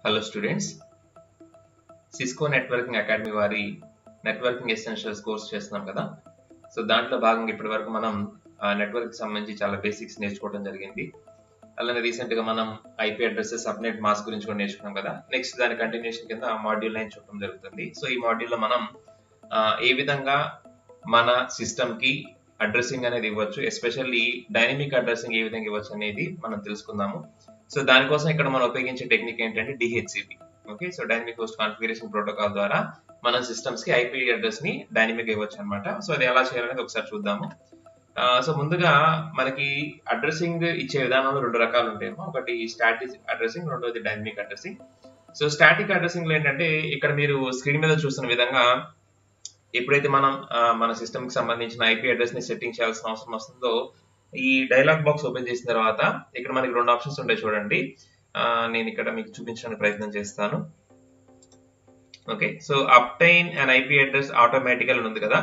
Hello students, Cisco networking academy వారి networking essentials course చేస్తున్నాం కదా. సో దాంట్లో భాగంగా ఇప్పటి వరకు మనం నెట్వర్క్ సంబంధించి చాలా బేసిక్స్ నేర్చుకోవడం జరిగింది. అలానే రీసెంట్ గా మనం ఐపీ అడ్రసెస్, సబ్నెట్ మాస్క్ గురించి కూడా నేర్చుకున్నాం కదా. నెక్స్ట్ దాని కంటిన్యూషన్ కింద మాడ్యూల్ 9 చూడటం జరుగుతుంది. సో ఈ మాడ్యూల్లో మనం ఏ విధంగా మన సిస్టమ్ కి అడ్రసింగ్ అనేది ఇవ్వచ్చు, ఎస్పెషల్లీ డైనమిక్ అడ్రసింగ్ ఏ విధంగా ఇవ్వచ్చు అనేది మనం తెలుసుకుందాము. సో దానికోసం ఇక్కడ మనం ఉపయోగించే టెక్నిక్ ఏంటంటే DHCP. Okay, so dynamic host configuration protocol ద్వారా మన సిస్టమ్స్ కి ఐపీ అడ్రస్ ని డైనమిక్ ఇవ్వచ్చు అనమాట. సో అది ఎలా చేయాలనేది ఒకసారి చూద్దాము. సో ముందుగా మనకి అడ్రసింగ్ ఇచ్చే విధానంలో రెండు రకాలు ఉంటాయి. ఒకటి స్టాటిక్ అడ్రసింగ్, రెండోది dynamic addressing. So static addressing లో ఏంటంటే ఇక్కడ మీరు స్క్రీన్ మీద చూస్తున్న విధంగా ఎప్పుడైతే మనం మన సిస్టమ్ కి సంబంధించిన ఐపీ అడ్రస్ ని సెట్టింగ్ చేయాల్సిన అవసరం వస్తుందో, ఈ డైలాగ్ బాక్స్ ఓపెన్ చేసిన తర్వాత ఇక్కడ మనకి రెండు ఆప్షన్స్ ఉంటాయి చూడండి. నేను ఇక్కడ మీకు చూపించడానికి ప్రయత్నం చేస్తాను. Okay, so obtain and IP address automatically ఉంది కదా.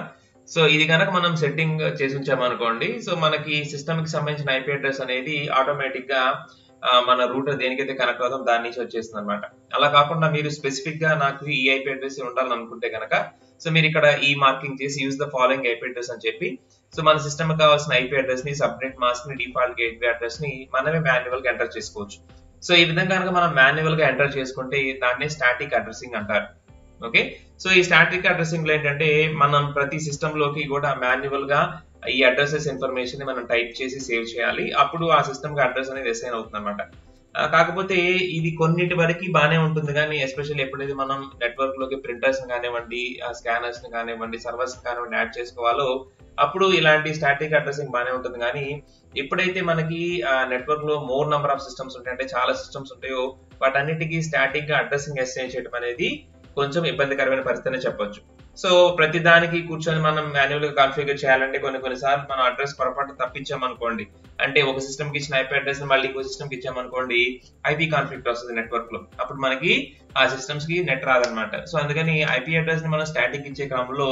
సో ఇది కనుక మనం సెట్టింగ్ చేసి ఉంచామనుకోండి, సో మనకి సిస్టమ్ కి సంబంధించిన ఐపీ అడ్రస్ అనేది ఆటోమేటిక్ గా మన రూటర్ దేనికైతే కనెక్ట్ అవుతాం దాని నుంచి వచ్చేస్తుంది అనమాట. అలా కాకుండా మీరు స్పెసిఫిక్ గా నాకు ఈ ఐపీ అడ్రస్ ఉండాలని అనుకుంటే కనుక, సో మీరు ఇక్కడ ఈ మార్కింగ్ చేసి use the following IP address అని చెప్పి, సో మన సిస్టమ్ కావాల్సిన ఐపీ అడ్రస్ ని, సబ్నెట్ మాస్క్ ని, డిఫాల్ట్ గేట్వే అడ్రస్ ని మనమే మాన్యువల్ గా ఎంటర్ చేసుకోవచ్చు. సో ఈ విధంగా కనుక మనం మాన్యువల్ గా ఎంటర్ చేసుకుంటే దాన్ని స్టాటిక్ అడ్రసింగ్ అంటారు. ఓకే, సో ఈ స్టాటిక్ అడ్రసింగ్ లో ఏంటంటే మనం ప్రతి సిస్టమ్ లోకి కూడా మాన్యువల్ గా ఈ అడ్రసెస్ ఇన్ఫర్మేషన్ ని మనం టైప్ చేసి సేవ్ చేయాలి. అప్పుడు ఆ సిస్టమ్ కి అడ్రస్ అనేది అసైన్ అవుతుంది అనమాట. కాకపోతే ఇది కొన్నిటి వరకు బాగానే ఉంటుంది, కానీ ఎస్పెషల్లీ ఎప్పుడైతే మనం నెట్వర్క్ లోకి ప్రింటర్స్ కానివ్వండి, స్కానర్స్ ని కానివ్వండి, సర్వర్స్ కానివ్వండి యాడ్ చేసుకోవాలో అప్పుడు ఇలాంటి స్టాటిక్ అడ్రసింగ్ బాగానే ఉంటుంది. కానీ ఎప్పుడైతే మనకి నెట్వర్క్ లో మోర్ నెంబర్ ఆఫ్ సిస్టమ్స్ ఉంటాయి, అంటే చాలా సిస్టమ్స్ ఉంటాయో, వాటన్నిటికీ స్టాటిక్ గా అడ్రసింగ్ అసైన్ చేయడం అనేది కొంచెం ఇబ్బందికరమైన పరిస్థితి చెప్పొచ్చు. సో ప్రతి దానికి కూర్చొని మనం మాన్యువల్ గా కాన్ఫిగర్ చేయాలంటే కొన్నిసార్లు మనం అడ్రస్ పొరపాటు తప్పించామనుకోండి, అంటే ఒక సిస్టమ్ కి ఇచ్చిన ఐపీ అడ్రస్ మళ్ళీ ఇంకో సిస్టమ్ కి ఇచ్చామనుకోండి, ఐపీ కాన్ఫ్లిక్ట్ వస్తుంది నెట్వర్క్ లో. అప్పుడు మనకి ఆ సిస్టమ్స్ కి నెట్ రాదనమాట. సో అందుకని ఐపీ అడ్రస్ ని మనం స్టాటిక్ ఇచ్చే క్రమంలో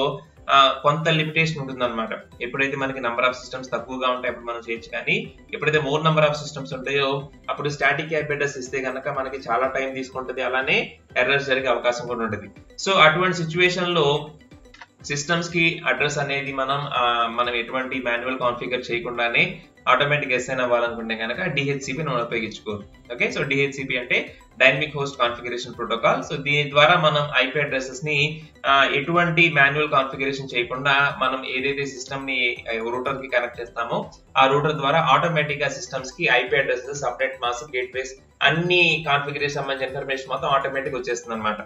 కొంత లిమిటేషన్ ఉంటుంది అనమాట. ఎప్పుడైతే మనకి నంబర్ ఆఫ్ సిస్టమ్స్ తక్కువగా ఉంటాయి అప్పుడు మనం చేయొచ్చు, కానీ ఎప్పుడైతే మోర్ నంబర్ ఆఫ్ సిస్టమ్స్ ఉంటాయో అప్పుడు స్టాటిక్ ఐపీ అడ్రస్ ఇస్తే కనుక మనకి చాలా టైం తీసుకుంటుంది, అలానే ఎర్రర్స్ జరిగే అవకాశం కూడా ఉంటుంది. సో అటువంటి సిచ్యువేషన్ లో సిస్టమ్స్ కి అడ్రస్ అనేది మనం ఎటువంటి మాన్యువల్ కాన్ఫిగర్ చేయకుండానే ఆటోమేటిక్ అసైన్ అవ్వాలనుకుంటే కనుక డిహెచ్సిపి మనం ఉపయోగించుకోవచ్చు. ఓకే, సో డిహెచ్సిపి అంటే dynamic host configuration protocol. So దీని ద్వారా మనం ఐపీ అడ్రసెస్ ని ఎటువంటి మాన్యువల్ కాన్ఫిగరేషన్ చేయకుండా మనం ఏదైతే సిస్టమ్ ని రూటర్ కి కనెక్ట్ చేస్తామో ఆ రూటర్ ద్వారా ఆటోమేటిక్ గా సిస్టమ్స్ కి IP addresses, subnet mask, gateways అన్ని కాన్ఫిగరేషన్ సంబంధించిన ఇన్ఫర్మేషన్ మొత్తం ఆటోమేటిక్ వచ్చేస్తుంది అనమాట.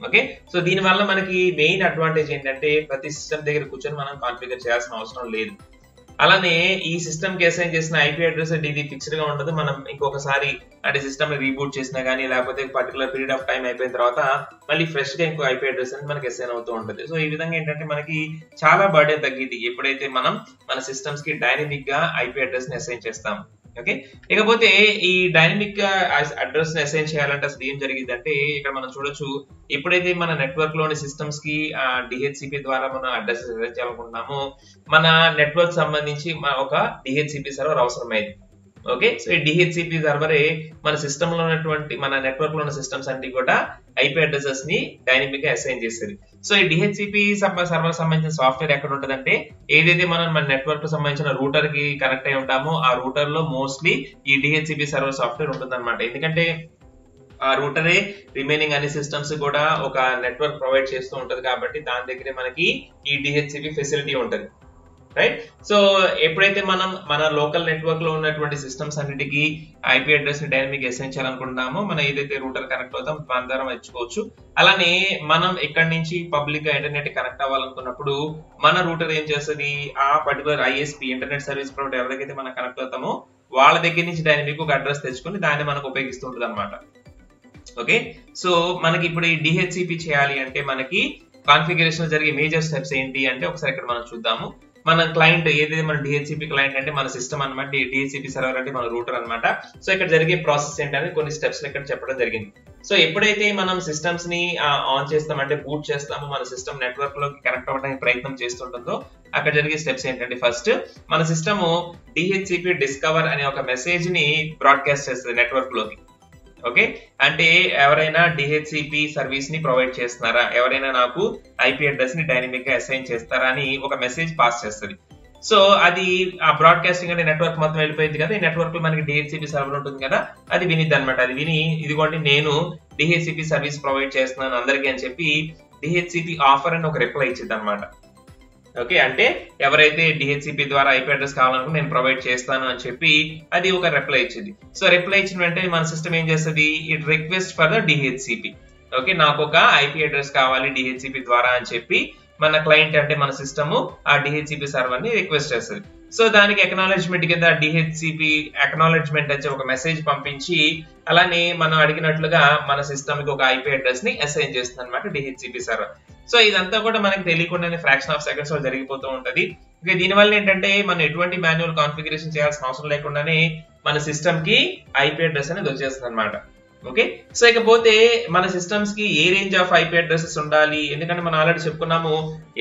ఓకే, సో దీని వల్ల మనకి మెయిన్ అడ్వాంటేజ్ ఏంటంటే ప్రతి సిస్టమ్ దగ్గర కూర్చొని మనం కాన్ఫిగర్ చేయాల్సిన అవసరం లేదు. అలానే ఈ సిస్టమ్ కి అసైన్ చేసిన ఐపీ అడ్రస్ ఇది ఫిక్స్డ్ గా ఉండదు. మనం ఇంకొకసారి అంటే సిస్టమ్ ని రీబూట్ చేసినా కానీ, లేకపోతే పర్టికులర్ పీరియడ్ ఆఫ్ టైం అయిపోయిన తర్వాత మళ్ళీ ఫ్రెష్ గా ఇంకో ఐపీ అడ్రస్ అనేది మనకి అసైన్ అవుతూ ఉంటుంది. సో ఈ విధంగా ఏంటంటే మనకి చాలా బర్డెన్ తగ్గింది ఎప్పుడైతే మనం మన సిస్టమ్స్ కి డైనమిక్ గా ఐపీ అడ్రస్ ని అసైన్ చేస్తాం. ఓకే, ఇకపోతే ఈ డైనమిక్ గా అడ్రస్ ని అసైన్ చేయాలంటే అసలు ఏం జరిగిందంటే ఇక్కడ మనం చూడొచ్చు, ఎప్పుడైతే మన నెట్వర్క్ లోని సిస్టమ్స్ కి డిహెచ్సిపి ద్వారా మనం అడ్రస్ అసైన్ చేయాలనుకుంటున్నామో మన నెట్వర్క్ సంబంధించి ఒక డిహెచ్సిపి సర్వర్ అవసరమైంది. ఓకే, సో ఈ డిహెచ్సిపి సర్వరే మన సిస్టమ్ లో ఉన్నటువంటి మన నెట్వర్క్ లో ఉన్న సిస్టమ్స్ అన్ని కూడా ఐపీ అడ్రసెస్ ని డైనమిక్ గా అసైన్ చేస్తుంది. సో ఈ డిహెచ్సిపి సర్వర్ సంబంధించిన సాఫ్ట్వేర్ ఎక్కడ ఉంటుందంటే ఏదైతే మనం మన నెట్వర్క్ కు సంబంధించిన రూటర్ కి కనెక్ట్ అయి ఉంటామో ఆ రూటర్ లో మోస్ట్లీ ఈ డిహెచ్సిపి సర్వర్ సాఫ్ట్వేర్ ఉంటుంది అనమాట. ఎందుకంటే ఆ రూటరే రిమైనింగ్ అన్ని సిస్టమ్స్ కూడా ఒక నెట్వర్క్ ప్రొవైడ్ చేస్తూ ఉంటది కాబట్టి దాని దగ్గరే మనకి ఈ డిహెచ్సిపి ఫెసిలిటీ ఉంటుంది. రైట్, సో ఎప్పుడైతే మనం మన లోకల్ నెట్వర్క్ లో ఉన్నటువంటి సిస్టమ్స్ అన్నిటికీ ఐపీ అడ్రస్ ని డైనమిక్ అసైన్ చేయాలనుకుంటున్నామో మనం ఏదైతే రూటర్ కనెక్ట్ అవుతాం దాని ద్వారా ఇచ్చుకోవచ్చు. అలానే మనం ఇక్కడ నుంచి పబ్లిక్ గా ఇంటర్నెట్ కనెక్ట్ అవ్వాలనుకున్నప్పుడు మన రూటర్ ఏం చేస్తుంది, ఆ particular ISP internet service provider ఎవరికైతే మనం కనెక్ట్ అవుతామో వాళ్ళ దగ్గర నుంచి డైనమిక్ ఒక అడ్రస్ తెచ్చుకొని దాన్ని మనకు ఉపయోగిస్తూ ఉంటుంది అనమాట. ఓకే, సో మనకి ఇప్పుడు ఈ డిహెచ్సిపి చేయాలి అంటే మనకి కాన్ఫిగరేషన్ జరిగే మేజర్ స్టెప్స్ ఏంటి అంటే ఒకసారి ఇక్కడ మనం చూద్దాము. మన క్లయింట్ ఏదైతే మన డిహెచ్సిపి క్లయింట్ అంటే మన సిస్టమ్ అనమాట, డిహెచ్సిపి సర్వర్ అంటే మన రూటర్ అనమాట. సో ఇక్కడ జరిగే ప్రాసెస్ ఏంటంటే కొన్ని స్టెప్స్ ఇక్కడ చెప్పడం జరిగింది. సో ఎప్పుడైతే మనం సిస్టమ్స్ ని ఆన్ చేస్తామంటే బూట్ చేస్తామో మన సిస్టమ్ నెట్వర్క్ లోకి కనెక్ట్ అవ్వడానికి ప్రయత్నం చేస్తుంటుందో అక్కడ జరిగే స్టెప్స్ ఏంటంటే ఫస్ట్ మన సిస్టమ్ డిహెచ్సిపి డిస్కవర్ అనే ఒక మెసేజ్ ని బ్రాడ్కాస్ట్ చేస్తుంది నెట్వర్క్ లోకి. ఓకే, అంటే ఎవరైనా డిహెచ్సిపి సర్వీస్ ని ప్రొవైడ్ చేస్తున్నారా, ఎవరైనా నాకు ఐపీ అడ్రస్ ని డైనమిక్ గా అసైన్ చేస్తారా అని ఒక మెసేజ్ పాస్ చేస్తుంది. సో అది ఆ బ్రాడ్కాస్టింగ్ అనే నెట్వర్క్ మొత్తం వెళ్ళిపోయింది కదా, ఈ నెట్వర్క్ లో మనకి డిహెచ్సిపి సర్వర్ ఉంటుంది కదా, అది వినిద్ది అనమాట. అది విని ఇదిగోండి నేను డిహెచ్సిపి సర్వీస్ ప్రొవైడ్ చేస్తున్నాను అందరికీ అని చెప్పి డిహెచ్సిపి ఆఫర్ అని ఒక రిప్లై ఇచ్చింది అనమాట. ఓకే, అంటే ఎవరైతే డిహెచ్సిపి ద్వారా ఐపీ అడ్రస్ కావాలనుకో నేను ప్రొవైడ్ చేస్తాను అని చెప్పి అది ఒక రిప్లై ఇచ్చింది. సో రిప్లై ఇచ్చిన వెంటనే మన సిస్టమ్ ఏం చేస్తుంది, it request for the DHCP. Okay, నాకు ఒక ఐపీ అడ్రస్ కావాలి డిహెచ్సిపి ద్వారా అని చెప్పి మన క్లయింట్ అంటే మన సిస్టమ్ ఆ డిహెచ్సిపి సర్వర్ ని రిక్వెస్ట్ చేస్తుంది. సో దానికి అక్నాలెడ్జ్మెంట్ కింద డిహెచ్సిపి అక్నాలెడ్జ్మెంట్ వచ్చి ఒక మెసేజ్ పంపించి అలానే మనం అడిగినట్లుగా మన సిస్టమ్ కి ఒక ఐపీ అడ్రస్ ని అసైన్ చేస్తుంది అనమాట డిహెచ్సిపి సర్వర్. సో ఇదంతా కూడా మనకి తెలియకుండానే ఫ్రాక్షన్ ఆఫ్ సెకండ్స్ లో జరిగిపోతూ ఉంటది. దీనివల్ల ఏంటంటే మనం ఎటువంటి మాన్యువల్ కాన్ఫిగరేషన్ చేయాల్సిన అవసరం లేకుండానే మన సిస్టమ్ కి ఐపీ అడ్రస్ అనేది వచ్చేస్తుంది అనమాట. ఓకే, సో ఇకపోతే మన సిస్టమ్స్ కి ఏ రేంజ్ ఆఫ్ ఐపీ అడ్రసెస్ ఉండాలి, ఎందుకంటే మనం ఆల్రెడీ చెప్పుకున్నాము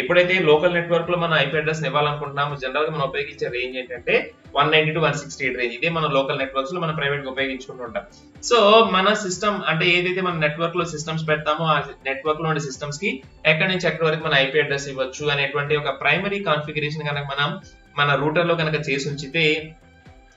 ఎప్పుడైతే లోకల్ నెట్వర్క్ లో మనం ఐపీ అడ్రస్ ఇవ్వాలనుకుంటున్నాము జనరల్ గా మనం ఉపయోగించే రేంజ్ ఏంటంటే 190 to 168 రేంజ్. ఇదే మన లోకల్ నెట్వర్క్స్ లో మనం ప్రైవేట్ గా ఉపయోగించుకుంటుంటాం. సో మన సిస్టమ్ అంటే ఏదైతే మన నెట్వర్క్ లో సిస్టమ్స్ పెడతామో ఆ నెట్వర్క్ లో ఉండే సిస్టమ్స్ కి ఎక్కడి నుంచి ఎక్కడి వరకు మన ఐపీ అడ్రస్ ఇవ్వచ్చు అనేటువంటి ఒక ప్రైమరీ కాన్ఫిగరేషన్ కనుక మనం మన రూటర్ లో కనుక చేసి ఉంచితే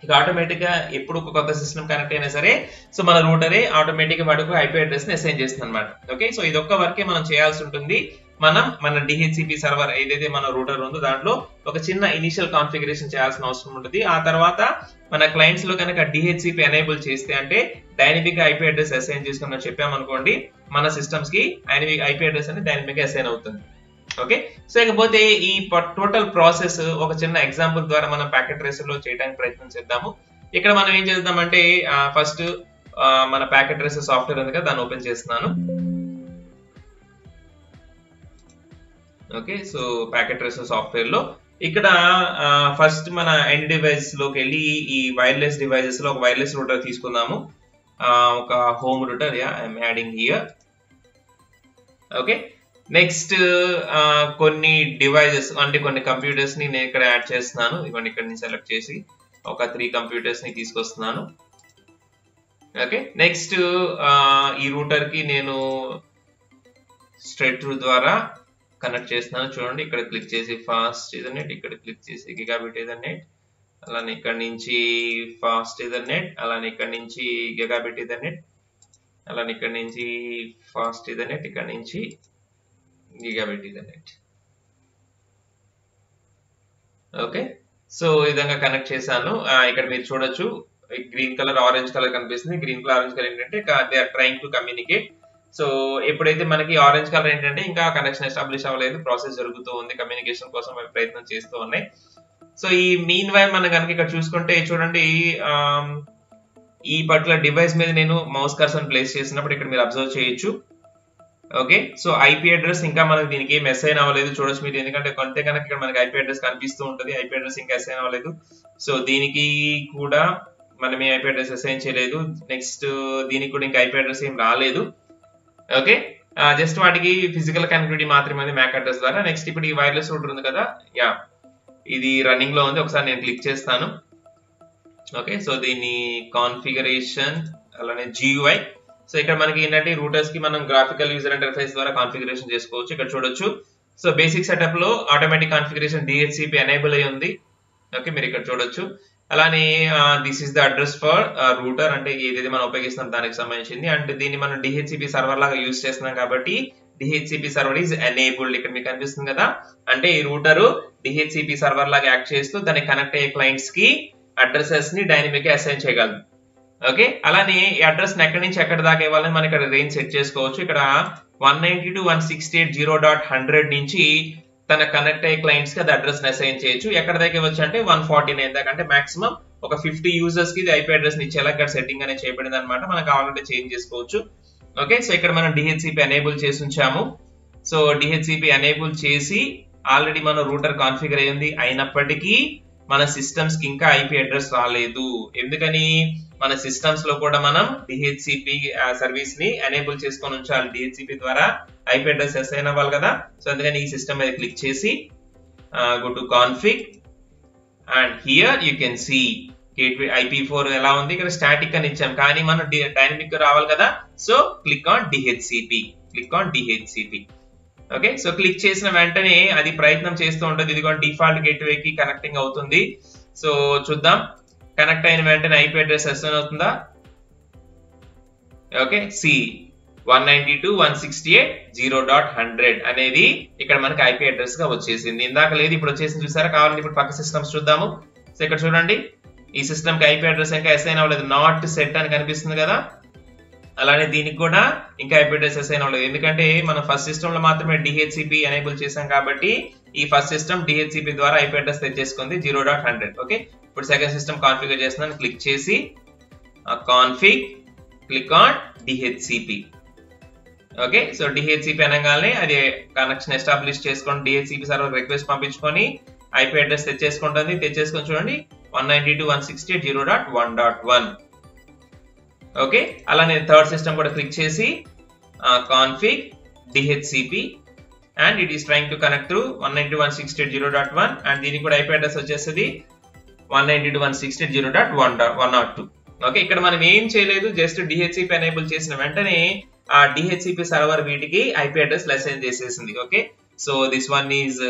ఇక ఆటోమేటిక్ గా ఎప్పుడు ఒక కొత్త సిస్టమ్ కనెక్ట్ అయినా సరే సో మన రూటరే ఆటోమేటిక్ గా వాడుకు ఐపీ అడ్రస్ ని అసైన్ చేస్తుంది అనమాట. ఓకే, సో ఇదొక్క వర్కే మనం చేయాల్సి ఉంటుంది. మనం మన డిహెచ్సిపి సర్వర్ ఏదైతే మన రూటర్ ఉందో దాంట్లో ఒక చిన్న ఇనిషియల్ కాన్ఫిగరేషన్ చేయాల్సిన అవసరం ఉంటుంది. ఆ తర్వాత మన క్లయింట్స్ లో కనుక డిహెచ్సిపి ఎనేబుల్ చేస్తే అంటే డైనమిక్ ఐపీ అడ్రస్ అసైన్ చేసుకుని చెప్పామనుకోండి మన సిస్టమ్స్ కి ఐపీ అడ్రస్ అనేది డైనమిక్ గా అసైన్ అవుతుంది. ఓకే, సో ఇకపోతే ఈ టోటల్ ప్రాసెస్ ఒక చిన్న ఎగ్జాంపుల్ ద్వారా మనం ప్యాకెట్ ట్రేసర్ లో చేయడానికి ప్రయత్నం చేద్దాము. ఇక్కడ మనం ఏం చేద్దామంటే ఫస్ట్ మన ప్యాకెట్ ట్రేసర్ సాఫ్ట్వేర్ ఉంది కదా దాన్ని ఓపెన్ చేస్తున్నాను. Okay, so packet tracer software లో ఇక్కడ ఫస్ట్ మన ఎండ్ డివైస్ లోకి వెళ్ళి ఈ వైర్లెస్ డివైసెస్ లో ఒక వైర్లెస్ రూటర్ తీసుకుందాము. ఒక home router I'm adding here. Okay, next కొన్ని డివైజెస్ అంటే కొన్ని కంప్యూటర్స్ ని నేను ఇక్కడ యాడ్ చేస్తున్నాను. ఇవన్నీ ఇక్కడ నుంచి సెలెక్ట్ చేసి ఒక 3 కంప్యూటర్స్ ని తీసుకొస్తున్నాను. ఓకే, నెక్స్ట్ ఈ రూటర్ కి నేను స్ట్రైట్ త్రూ ద్వారా కనెక్ట్ చేస్తున్నాను. చూడండి ఇక్కడ క్లిక్ చేసి ఫాస్ట్ ఈథర్నెట్, ఇక్కడ క్లిక్ చేసి గిగాబిట్ ఈథర్నెట్, అలానే ఇక్కడ నుంచి ఫాస్ట్ ఈథర్నెట్, అలానే ఇక్కడ నుంచి గిగాబిట్ ఈథర్నెట్, అలానే ఇక్కడ నుంచి ఫాస్ట్ ఈథర్నెట్, ఇక్కడ నుంచి గిగాబిట్ ఈథర్నెట్. ఓకే, సో ఈ విధంగా కనెక్ట్ చేశాను. ఇక్కడ మీరు చూడొచ్చు గ్రీన్ కలర్ ఆరెంజ్ కలర్ కనిపిస్తుంది. గ్రీన్ కలర్ ఆరెంజ్ కలర్ ఏంటంటే they are trying to communicate. So ఎప్పుడైతే మనకి ఆరెంజ్ కలర్ ఏంటంటే ఇంకా కనెక్షన్ ఎస్టాబ్లిష్ అవ్వలేదు, ప్రాసెస్ జరుగుతూ ఉంది, కమ్యూనికేషన్ కోసం ప్రయత్నం చేస్తూ ఉన్నాయి. సో ఈ మీన్ వైల్ మనం కనుక ఇక్కడ చూసుకుంటే చూడండి ఈ పర్టికులర్ డివైస్ మీద నేను మౌస్ కర్సర్ ప్లేస్ చేసినప్పుడు ఇక్కడ మీరు అబ్జర్వ్ చేయొచ్చు. ఓకే, సో ఐపీ అడ్రస్ ఇంకా మనకి దీనికి ఏం అసైన్ అవ్వలేదు చూడొచ్చు మీరు, ఎందుకంటే కొంటే కనుక ఇక్కడ మనకి ఐపీ అడ్రస్ కనిపిస్తూ ఉంటుంది. ఐపీ అడ్రస్ ఇంకా అసైన్ అవ్వలేదు. సో దీనికి కూడా మనం ఏ ఐపీ అడ్రస్ అసైన్ చేయలేదు. నెక్స్ట్ దీనికి కూడా ఇంకా ఐపీ అడ్రస్ ఏం రాలేదు. ఓకే, జస్ట్ వాటికి ఫిజికల్ కనెక్టివిటీ మాత్రమే మ్యాక్ అడ్రస్ ద్వారా. నెక్స్ట్ ఇప్పుడు ఈ వైర్లెస్ రూటర్ ఉంది కదా, ఇది రన్నింగ్ లో ఉంది. ఒకసారి నేను క్లిక్ చేస్తాను. ఓకే, సో దీని కాన్ఫిగరేషన్ అలానే GUI. సో ఇక్కడ మనకి ఏంటంటే రూటర్స్ కి మనం గ్రాఫికల్ యూజర్ ఇంటర్ఫేస్ ద్వారా కాన్ఫిగరేషన్ చేసుకోవచ్చు. ఇక్కడ చూడొచ్చు. సో బేసిక్ సెటప్ లో ఆటోమేటిక్ కాన్ఫిగరేషన్ డిహెచ్సిపి ఎనేబుల్ అయి ఉంది. ఓకే, మీరు ఇక్కడ చూడొచ్చు. అలానే this is the address for router, అంటే ఏదైతే మనం ఉపయోగిస్తున్నాం దానికి సంబంధించింది. అంటే దీన్ని మనం డిహెచ్సిపి సర్వర్ లాగా యూజ్ చేస్తున్నాం కాబట్టి డిహెచ్సిపి సర్వర్ ఈజ్ ఎనేబుల్డ్. ఇక్కడ మీకు కనిపిస్తుంది కదా, అంటే ఈ రూటర్ డిహెచ్సిపి సర్వర్ లాగా యాక్ట్ చేస్తూ దానికి కనెక్ట్ అయ్యే క్లయింట్స్ కి అడ్రసెస్ ని డైనమిక్ గా అసైన్ చేయగలదు. ఓకే, అలానే ఈ అడ్రస్ ఎక్కడి నుంచి ఎక్కడి దాకా ఇవ్వాలని మనం ఇక్కడ రేంజ్ సెట్ చేసుకోవచ్చు. ఇక్కడ 190 to 168.0.100 నుంచి తన కనెక్ట్ అయ్యే క్లయింట్స్ కి అది అడ్రస్ అసైన్ చేయొచ్చు. ఎక్కడ దాకా ఇవ్వచ్చు అంటే 149 దాకా, అంటే మాక్సిమం ఒక 50 యూజర్స్ కి ఇది ఐపీ అడ్రస్ ఇచ్చేలా ఇక్కడ సెట్టింగ్ అనేది చేయబడింది అనమాట. మనకు కావాలంటే చేంజ్ చేసుకోవచ్చు. ఓకే, సో ఇక్కడ మనం డిహెచ్సిపి ఎనేబుల్ చేసి ఉంచాము. సో డిహెచ్సిపి ఎనేబుల్ చేసి ఆల్రెడీ మన రూటర్ కాన్ఫిగర్ అయ్యింది. అయినప్పటికీ మన సిస్టమ్స్ కి ఇంకా ఐపీ అడ్రస్ రాలేదు. ఎందుకని మన సిస్టమ్స్ లో కూడా మనం డిహెచ్సిపి సర్వీస్ ని ఎనేబుల్ చేసుకొని ఉంచాలి. డిహెచ్సిపి ద్వారా ఐపీ అడ్రస్ అసైన్ అవ్వాలి కదా. సో అందుకని ఈ సిస్టమ్ మీద క్లిక్ చేసి go to config and here you can see gateway IP4 ఎలా ఉంది, ఇక్కడ స్టాటిక్ అని ఇచ్చాం, కానీ మనం డైనమిక్ రావాలి కదా. So click on DHCP. Okay, so click చేసిన వెంటనే అది ప్రయత్నం చేస్తూ ఉంటుంది. ఇదిగో డిఫాల్ట్ గేట్వేకి కనెక్టింగ్ అవుతుంది. సో చూద్దాం, కనెక్ట్ అయిన వెంటనే IP అడ్రస్ అసైన్ అవుతుందా. ఓకే, సి 192.168.0.100 అనేది ఇక్కడ మనకి IP అడ్రస్ గా వచ్చేసింది. ఇందాక లేదు, ఇప్పుడు వచ్చేసింది చూసారా. కావాలంటే ఇప్పుడు పక్క సిస్టమ్స్ చూద్దాము. సో ఇక్కడ చూడండి, ఈ సిస్టమ్ కి IP అడ్రస్ ఇంకా అసైన్ అవ్వలేదు, నాట్ సెట్ అని కనిపిస్తుంది కదా. అలానే దీనికి కూడా ఇంకా IP అడ్రస్ అసైన్ అవ్వలేదు, ఎందుకంటే మనం ఫస్ట్ సిస్టమ్ లో మాత్రమే DHCP ఎనేబుల్ చేసాం కాబట్టి ఈ ఫస్ట్ సిస్టమ్ DHCP ద్వారా IP అడ్రస్ తెచ్చేసుకుంది 0.100. ఓకే, ఇప్పుడు సెకండ్ సిస్టమ్ కాన్ఫిగర్ చేస్తున్నాను. క్లిక్ చేసి config, click on DHCP. Okay, so DHCP అనగానే అది కనెక్షన్ ఎస్టాబ్లిష్ చేసుకొని DHCP సర్వర్ రిక్వెస్ట్ పంపించుకొని IP అడ్రస్ తెచ్చేసుకుంటుంది. తెచ్చేసుకొని చూడండి 192.168.0.1.1. ఓకే, అలానే థర్డ్ సిస్టమ్ కూడా క్లిక్ చేసి config DHCP and it is trying to connect to 192.168.0.1 and దీనికి కూడా IP అడ్రస్ వచ్చేస్తుంది 192.168.0.102. ఓకే, ఇక్కడ మనం ఏం చేయలేదు, జస్ట్ DHCP ఎనేబుల్ చేసిన వెంటనే ఆ DHCP సర్వర్ వీటికి IP అడ్రస్ అసైన్ చేసేసింది. Okay, so this one is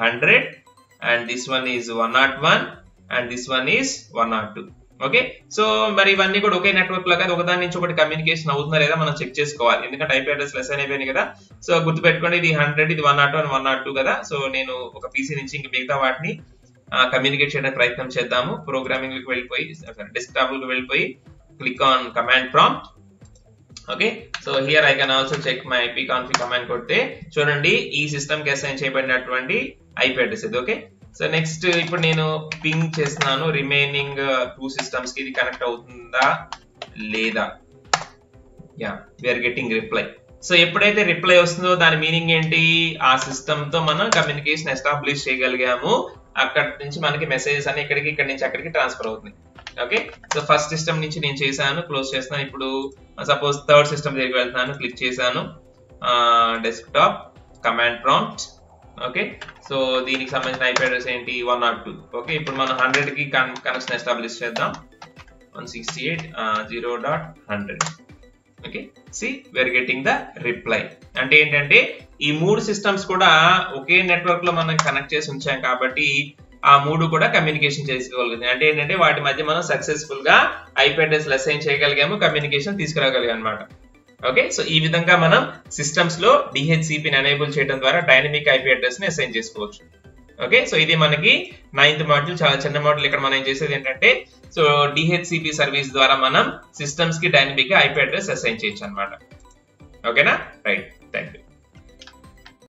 100 and this one is 101 and this one is 102. Okay, so మరి ఇవన్నీ కూడా ఒకే నెట్వర్క్ లో కదా, ఒకదాని నుంచి ఒకటి కమ్యూనికేషన్ అవుతుందా లేదా మనం చెక్ చేసుకోవాలి, ఎందుకంటే IP అడ్రస్ అసైన్ అయిపోయింది కదా. సో గుర్తుపెట్టుకోండి, ఇది 100, ఇది 102 అండ్ 102 కదా. సో నేను ఒక PC నుంచి ఇంక మిగతా వాటిని కమ్యూనికేట్ చేయడానికి ప్రయత్నం చేద్దాము. ప్రోగ్రామింగ్ కి వెళ్ళిపోయి డెస్క్టాప్ కి వెళ్ళిపోయి click on command prompt. Okay, so here I can also check my ipconfig command కొడితే చూడండి ఈ సిస్టమ్ కి అసైన్ చేయబడినటువంటి IP అడ్రస్ ఇది. ఓకే, సో నెక్స్ట్ ఇప్పుడు నేను పింగ్ చేస్తున్నాను రిమైనింగ్ 2 సిస్టమ్స్ కి ఇది కనెక్ట్ అవుతుందా లేదా. Yeah, we are getting reply. So ఎప్పుడైతే రిప్లై వస్తుందో దాని మీనింగ్ ఏంటి, ఆ సిస్టమ్ తో మనం కమ్యూనికేషన్ ఎస్టాబ్లిష్ చేయగలిగాము. అక్కడ నుంచి మనకి మెసేజెస్ అన్ని ఇక్కడ నుంచి అక్కడికి ట్రాన్స్ఫర్ అవుతుంది. ఓకే, సో ఫస్ట్ సిస్టమ్ నుంచి నేను చేశాను, క్లోజ్ చేస్తున్నాను. ఇప్పుడు సపోజ్ థర్డ్ సిస్టమ్ దగ్గరికి వెళ్తున్నాను, క్లిక్ చేశాను desktop command prompt. Okay, so దీనికి సంబంధించిన IP అడ్రస్ ఏంటి 102. ఓకే, ఇప్పుడు మనం 100 కి కనెక్షన్ ఎస్టాబ్లిష్ చేద్దాం 168.0.100. Okay, see we are getting the reply. అంటే ఏంటంటే ఈ 3 సిస్టమ్స్ కూడా ఒకే నెట్వర్క్ లో మనం కనెక్ట్ చేసి ఉంచాం కాబట్టి ఆ 3 కూడా కమ్యూనికేషన్ చేసుకోగలుగుతాయి. అంటే ఏంటంటే వాటి మధ్య మనం సక్సెస్ఫుల్ గా IP అడ్రస్ అసైన్ చేయగలిగాము, కమ్యూనికేషన్ తీసుకురాగలిగాం అన్నమాట. ఓకే, సో ఈ విధంగా మనం సిస్టమ్స్ లో DHCP ని ఎనేబుల్ చేయడం ద్వారా డైనమిక్ IP అడ్రస్ ని అసైన్ చేసుకోవచ్చు. ఓకే, సో ఇది మనకి 9th మాడ్యూల్, చాలా చిన్న మాడ్యూల్. ఇక్కడ మనం చేసేది ఏంటంటే సో DHCP సర్వీస్ ద్వారా మనం సిస్టమ్స్ కి డైనమిక్ గా IP అడ్రస్ అసైన్ చేయొచ్చు అన్నమాట. ఓకేనా, రైట్.